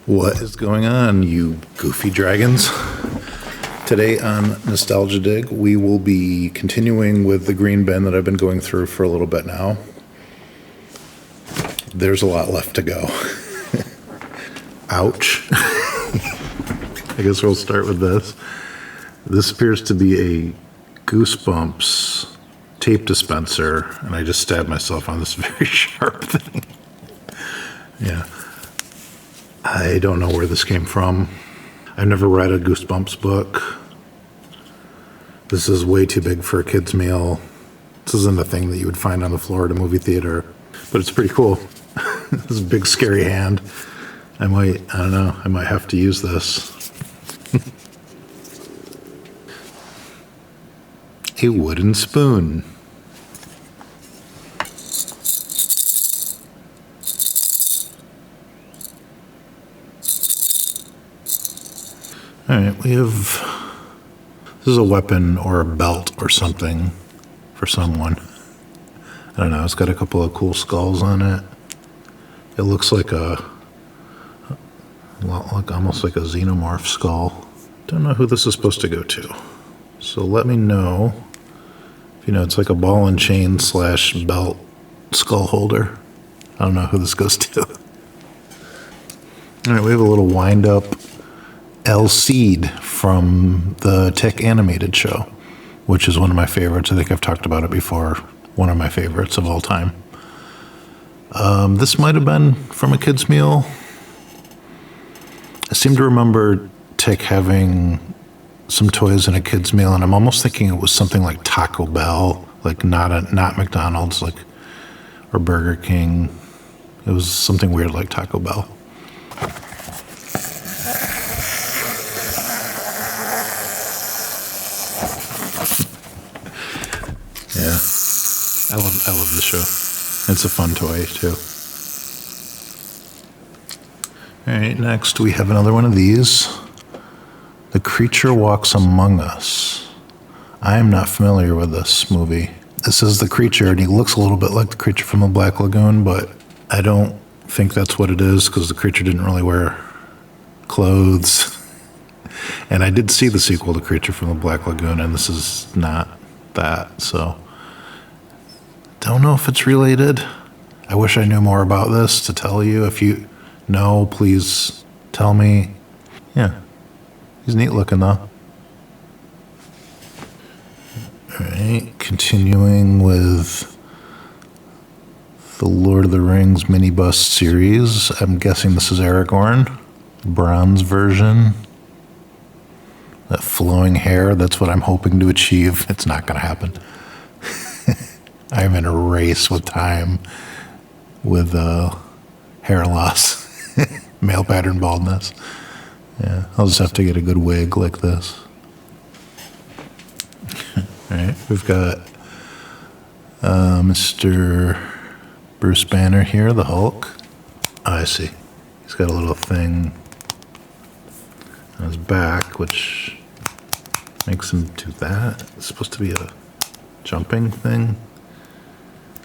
What is going on, you goofy dragons? Today on Nostalgia Dig, we will be continuing with the green bin that I've been going through for a little bit now. There's a lot left to go. Ouch. I guess we'll start with this. This appears to be a Goosebumps tape dispenser, and I just stabbed myself on this very sharp thing. Yeah. I don't know where this came from. I've never read a Goosebumps book. This is way too big for a kid's meal. This isn't a thing that you would find on the floor at a movie theater, but it's pretty cool. This is a big scary hand. I don't know, I might have to use this. A wooden spoon. All right, we have, this is a weapon or a belt or something for someone. I don't know, it's got a couple of cool skulls on it. It looks like almost like a xenomorph skull. Don't know who this is supposed to go to. So let me know if you know, it's like a ball and chain / belt skull holder. I don't know who this goes to. All right, we have a little wind up Seed from the Tick animated show, which is one of my favorites. I think I've talked about it before. One of my favorites of all time. This might have been from a kid's meal. I seem to remember Tick having some toys in a kid's meal, and I'm almost thinking it was something like Taco Bell, like not McDonald's, like, or Burger King. It was something weird like Taco Bell. Yeah, I love this show. It's a fun toy too. All right, next we have another one of these. The Creature Walks Among Us. I am not familiar with this movie. This is the creature, and he looks a little bit like the creature from the Black Lagoon, but I don't think that's what it is because the creature didn't really wear clothes. And I did see the sequel to Creature from the Black Lagoon, and this is not that, so don't know if it's related. I wish I knew more about this to tell you. If you know, please tell me. Yeah, he's neat looking though. All right, continuing with the Lord of the Rings minibus series. I'm guessing this is Aragorn, bronze version. That flowing hair, that's what I'm hoping to achieve. It's not going to happen. I'm in a race with time with hair loss, male pattern baldness. Yeah, I'll just have to get a good wig like this. All right, we've got Mr. Bruce Banner here, the Hulk. Oh, I see. He's got a little thing on his back, which makes him do that. It's supposed to be a jumping thing.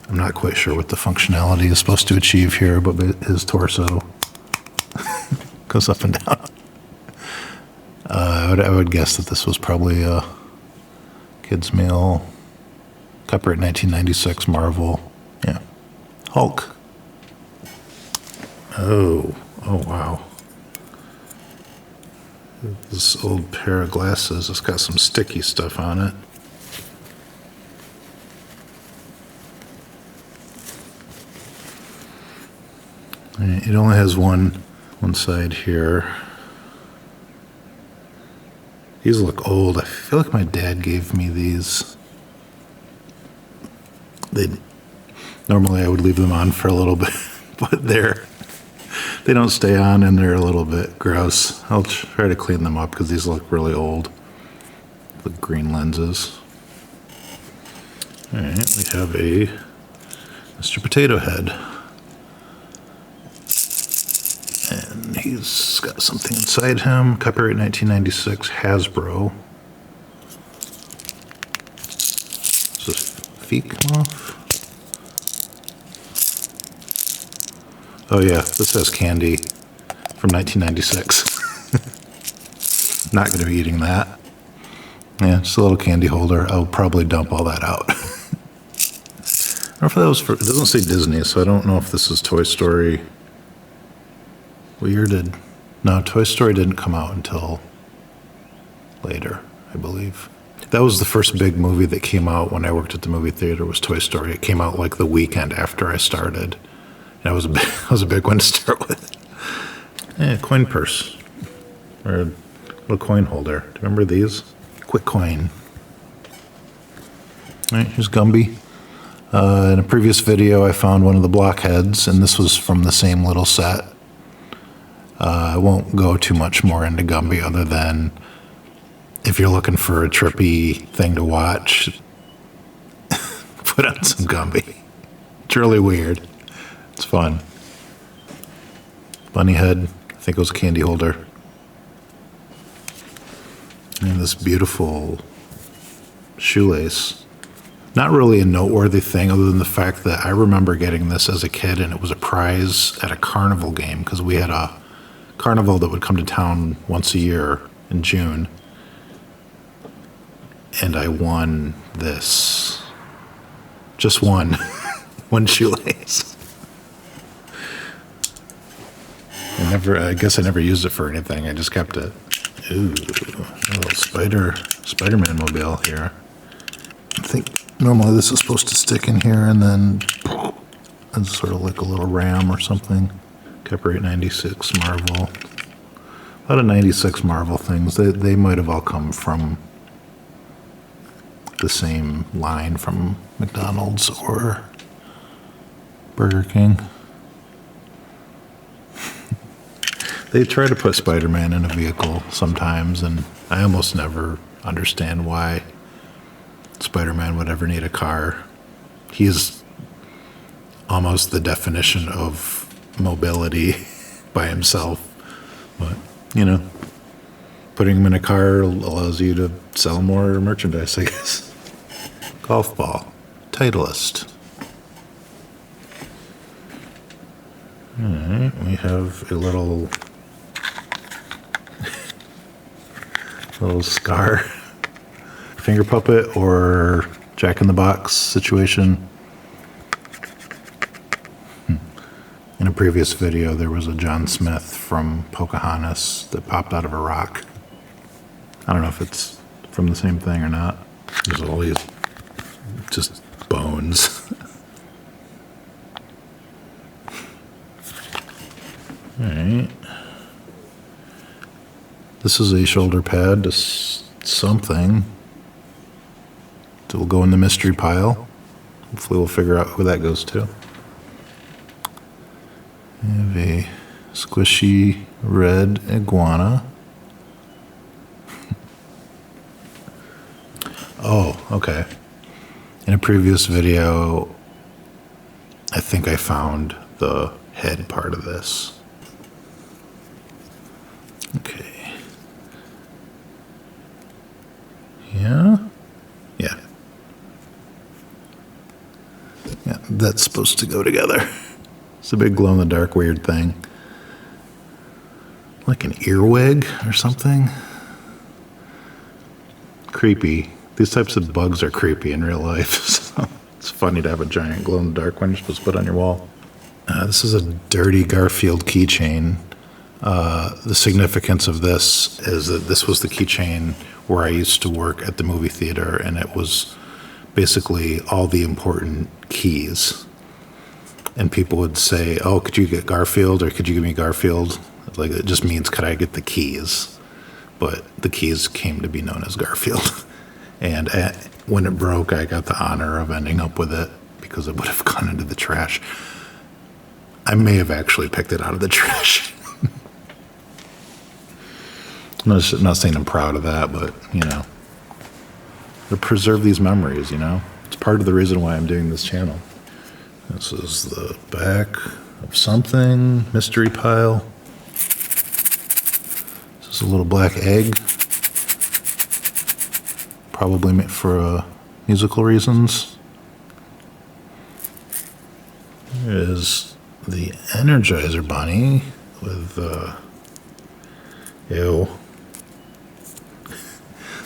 I'm not quite sure what the functionality is supposed to achieve here, but his torso goes up and down. I would guess that this was probably a kid's meal. Copyright 1996, Marvel. Yeah. Hulk. Oh wow. This old pair of glasses, it's got some sticky stuff on it. It only has one side here. These look old. I feel like my dad gave me these. Normally I would leave them on for a little bit, but they don't stay on and they're a little bit gross. I'll try to clean them up because these look really old with green lenses. All right, we have a Mr. Potato Head. And he's got something inside him. Copyright 1996, Hasbro. Is this feet come off? Oh yeah, this has candy from 1996. Not going to be eating that. Yeah, just a little candy holder. I'll probably dump all that out. I don't know if that was for, it doesn't say Disney, so I don't know if this is Toy Story. What year did, no, Toy Story didn't come out until later, I believe. That was the first big movie that came out when I worked at the movie theater, was Toy Story. It came out like the weekend after I started. And it was a big one to start with. Yeah, coin purse. Or a little coin holder. Do you remember these? Quick coin. All right, here's Gumby. In a previous video, I found one of the blockheads, and this was from the same little set. I won't go too much more into Gumby other than if you're looking for a trippy thing to watch, put on some Gumby. It's really weird. It's fun. Bunny head, I think it was a candy holder. And this beautiful shoelace. Not really a noteworthy thing other than the fact that I remember getting this as a kid and it was a prize at a carnival game because we had a carnival that would come to town once a year in June. And I won this. Just one. One shoelace. I guess I never used it for anything. I just kept it. Ooh, a little Spiderman mobile here. I think normally this is supposed to stick in here and then it's sort of like a little RAM or something. Copyright 96 Marvel. A lot of 96 Marvel things. They might have all come from the same line from McDonald's or Burger King. They try to put Spider-Man in a vehicle sometimes, and I almost never understand why Spider-Man would ever need a car. He's almost the definition of mobility by himself. But, you know, putting him in a car allows you to sell more merchandise, I guess. Golf ball. Titleist. All right, we have a little Scar finger puppet or Jack in the Box situation. In a previous video, there was a John Smith from Pocahontas that popped out of a rock. I don't know if it's from the same thing or not. There's all these just bones. All right. This is a shoulder pad to something. It will go in the mystery pile. Hopefully we'll figure out who that goes to. I have a squishy red iguana. Oh, okay. In a previous video, I think I found the head part of this. Okay. Yeah? Yeah. Yeah, that's supposed to go together. It's a big glow-in-the-dark weird thing. Like an earwig or something. Creepy. These types of bugs are creepy in real life, so it's funny to have a giant glow-in-the-dark one you're supposed to put on your wall. This is a dirty Garfield keychain. The significance of this is that this was the keychain where I used to work at the movie theater, and it was basically all the important keys. And people would say, oh, could you get Garfield, or could you give me Garfield? Like, it just means, could I get the keys? But the keys came to be known as Garfield. And when it broke, I got the honor of ending up with it because it would have gone into the trash. I may have actually picked it out of the trash. I'm not saying I'm proud of that, but, you know, to preserve these memories, you know. It's part of the reason why I'm doing this channel. This is the back of something, mystery pile. This is a little black egg. Probably meant for musical reasons. There is the Energizer bunny with Ew.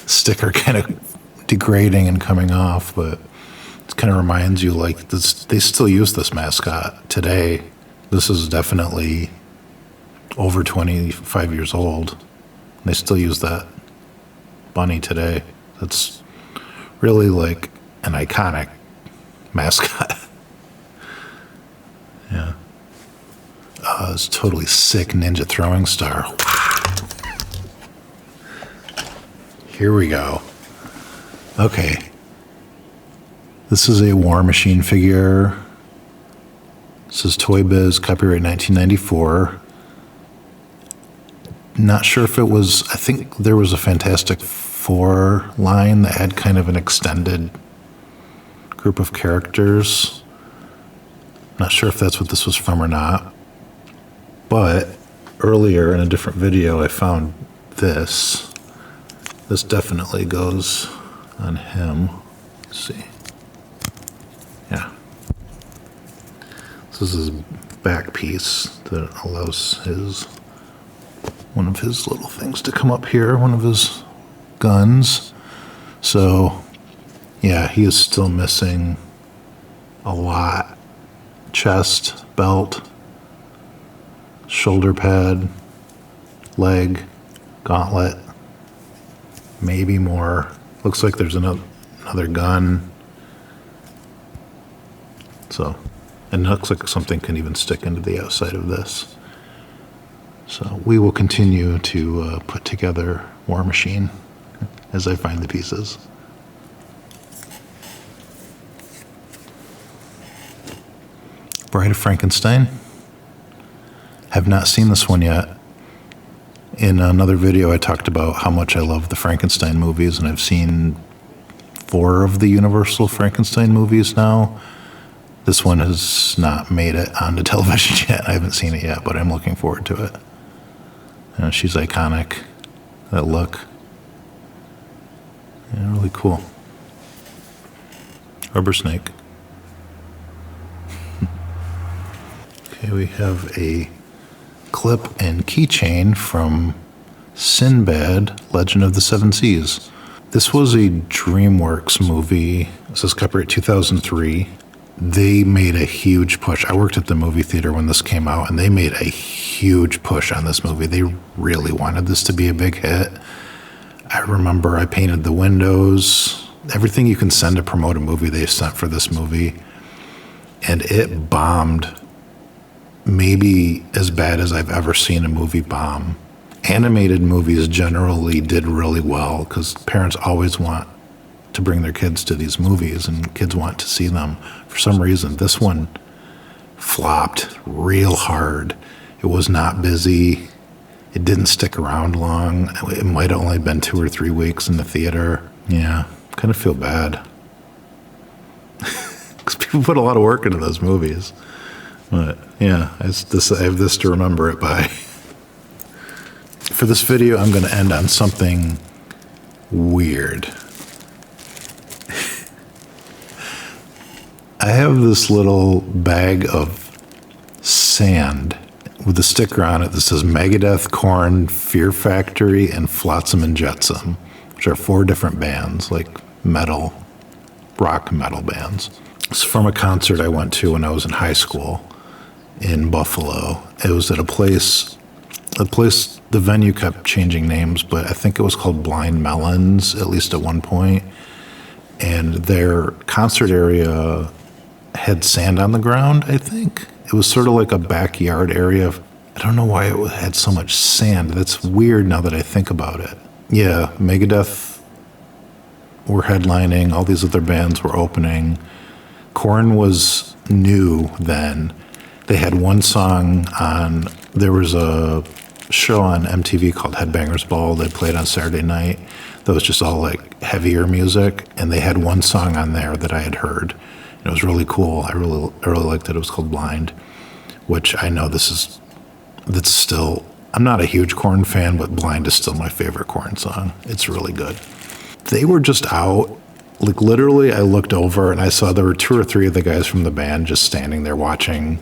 Sticker kind of degrading and coming off, but it kind of reminds you like this, they still use this mascot today. This is definitely over 25 years old. They still use that bunny today. That's really like an iconic mascot. Yeah. It's totally sick ninja throwing star. Here we go. Okay. This is a War Machine figure. This is Toy Biz, copyright 1994. Not sure if it was, I think there was a Fantastic Four line that had kind of an extended group of characters. Not sure if that's what this was from or not. But earlier in a different video, I found this. This definitely goes on him. Let's see. Yeah. This is his back piece that allows one of his little things to come up here, one of his guns. So, yeah, he is still missing a lot. Chest, belt, shoulder pad, leg, gauntlet, maybe more. Looks like there's another gun. So, and it looks like something can even stick into the outside of this. So we will continue to put together War Machine as I find the pieces. Bride of Frankenstein. Have not seen this one yet. In another video, I talked about how much I love the Frankenstein movies, and I've seen 4 of the Universal Frankenstein movies now. This one has not made it onto television yet. I haven't seen it yet, but I'm looking forward to it. She's iconic. That look. Yeah, really cool. Rubber snake. Okay, we have a clip and keychain from Sinbad, Legend of the Seven Seas. This was a DreamWorks movie. This is copyright 2003. They made a huge push. I worked at the movie theater when this came out, and they made a huge push on this movie. They really wanted this to be a big hit. I remember I painted the windows. Everything you can send to promote a movie, they sent for this movie. And it bombed maybe as bad as I've ever seen a movie bomb. Animated movies generally did really well because parents always want to bring their kids to these movies and kids want to see them. For some reason, this one flopped real hard. It was not busy. It didn't stick around long. It might have only been 2 or 3 weeks in the theater. Yeah, kind of feel bad. Because people put a lot of work into those movies. But yeah, I have this to remember it by. For this video, I'm going to end on something weird. I have this little bag of sand with a sticker on it that says Megadeth, Korn, Fear Factory, and Flotsam and Jetsam, which are 4 different bands, like metal, rock metal bands. It's from a concert I went to when I was in high school in Buffalo. It was at a place, the venue kept changing names, but I think it was called Blind Melons, at least at one point. And their concert area had sand on the ground, I think. It was sort of like a backyard area. I don't know why it had so much sand. That's weird now that I think about it. Yeah, Megadeth were headlining. All these other bands were opening. Korn was new then. They had one song on, there was a show on MTV called Headbangers Ball. They played on Saturday night. That was just all like heavier music. And they had one song on there that I had heard. It was really cool. I really liked it. It was called Blind, which I know that's still, I'm not a huge Korn fan, but Blind is still my favorite Korn song. It's really good. They were just out, like literally I looked over and I saw there were 2 or 3 of the guys from the band just standing there watching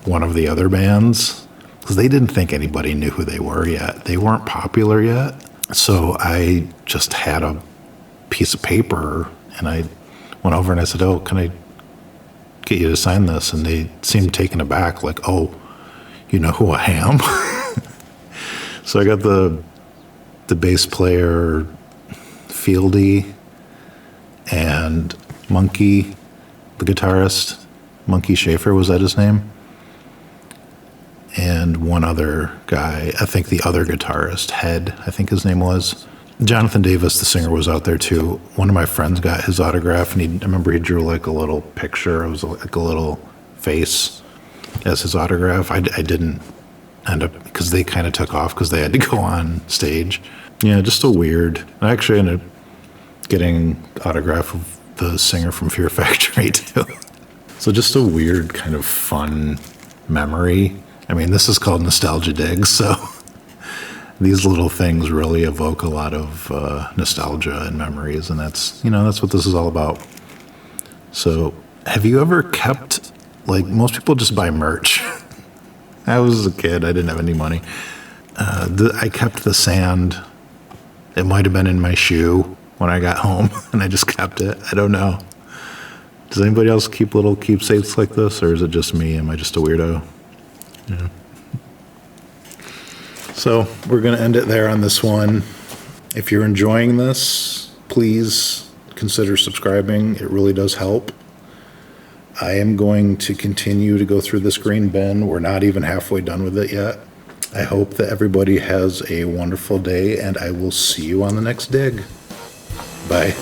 one of the other bands. because they didn't think anybody knew who they were yet. They weren't popular yet. So I just had a piece of paper, and I went over and I said, oh, can I get you to sign this? And they seemed taken aback, like, oh, you know who I am? So I got the bass player, Fieldy, and Monkey, the guitarist, Monkey Schaefer, was that his name? And one other guy, I think the other guitarist, Head, I think his name was. Jonathan Davis, the singer, was out there too. One of my friends got his autograph, and I remember he drew like a little picture. It was like a little face as his autograph. I didn't end up, because they kind of took off because they had to go on stage. Yeah, just a weird. I actually ended up getting the autograph of the singer from Fear Factory too. So just a weird kind of fun memory. I mean, this is called Nostalgia Digs, so these little things really evoke a lot of nostalgia and memories, and that's what this is all about. So have you ever kept, like, most people just buy merch. I was a kid, I didn't have any money. I kept the sand. It might have been in my shoe when I got home, and I just kept it. I don't know. Does anybody else keep little keepsakes like this, or is it just me? Am I just a weirdo? Yeah. So we're going to end it there on this one. If you're enjoying this, please consider subscribing. It really does help. I am going to continue to go through this green bin. We're not even halfway done with it yet. I hope that everybody has a wonderful day, and I will see you on the next dig. Bye.